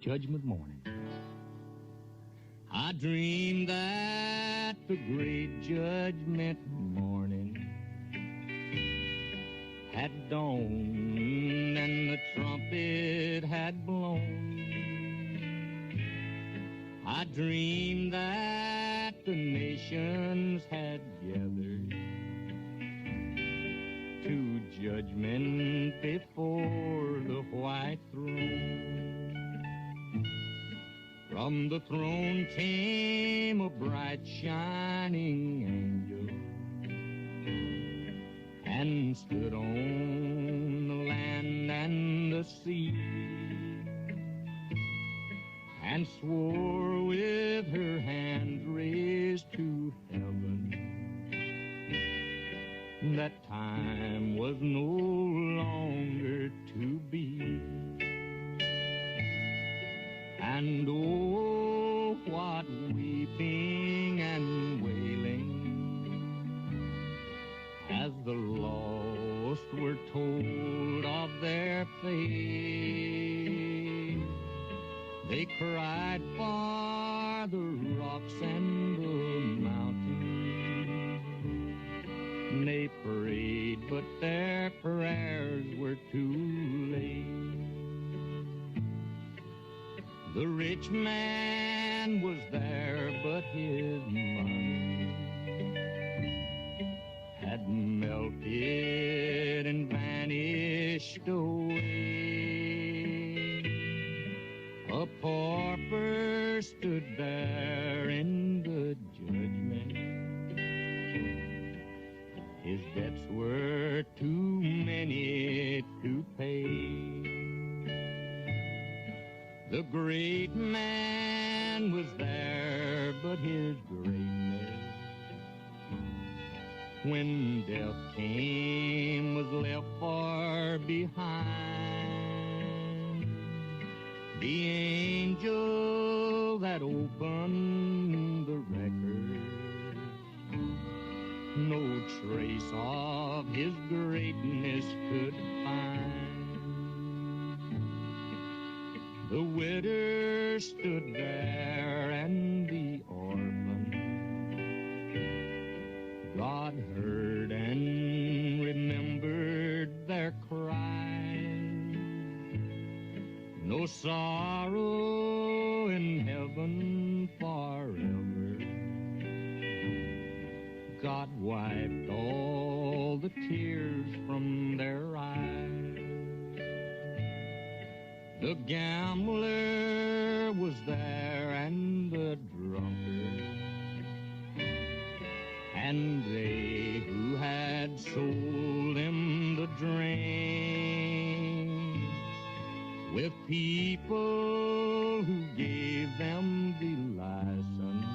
Judgment morning. I dreamed that the great judgment morning had dawned and the trumpet had blown. I dreamed that the nations had gathered to judgment before the white throne. From the throne came a bright shining angel and stood on the land and the sea and swore with her hands raised to heaven that time was no longer to be. And oh, what weeping and wailing as the lost were told of their fate. They cried for the rocks and the mountains. They prayed, but their prayers were too late. The rich man was there, but his money had melted and vanished away. A pauper stood there in the judgment. His debts were too many to pay. The great man was there, but his greatness, when death came, was left far behind. The angel that opened the record, no trace of his greatness could find. The widow stood there and the orphan. God heard and remembered their cries. No sorrow in heaven forever. God wiped all the tears from their eyes. The gambler was there and the drunkard, and they who had sold him the drink, with people who gave them the license.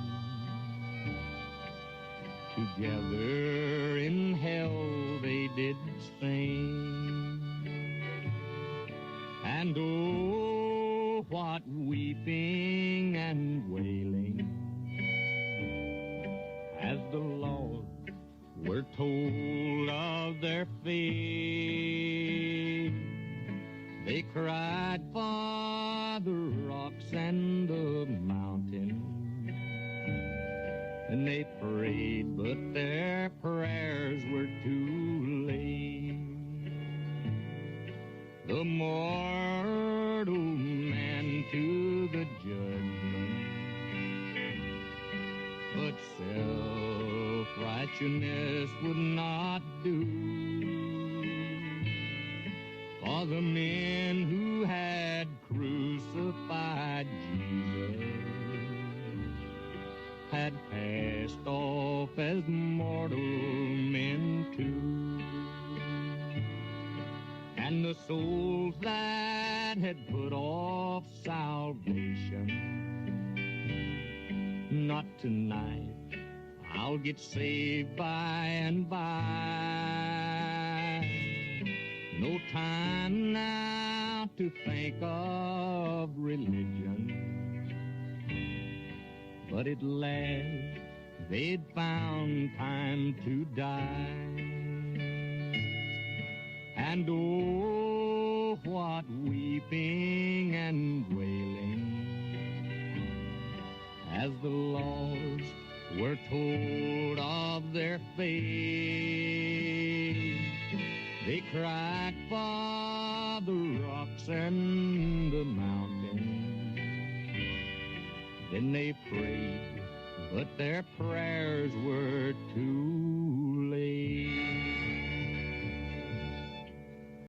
Together in hell they did sing. And oh, what weeping and wailing as the lost were told of their fate. They cried for the rocks and the mountains, and they prayed, but their prayers were too late. The mortal man to the judgment, but self-righteousness would not do. For the men who had crucified Jesus had passed off as mortal men too. And the souls that had put off salvation, not tonight, I'll get saved by and by. No time now to think of religion, but at last they'd found time to die. And oh, what weeping and wailing were told of their fate. They cried for the rocks and the mountains. Then they prayed, but their prayers were too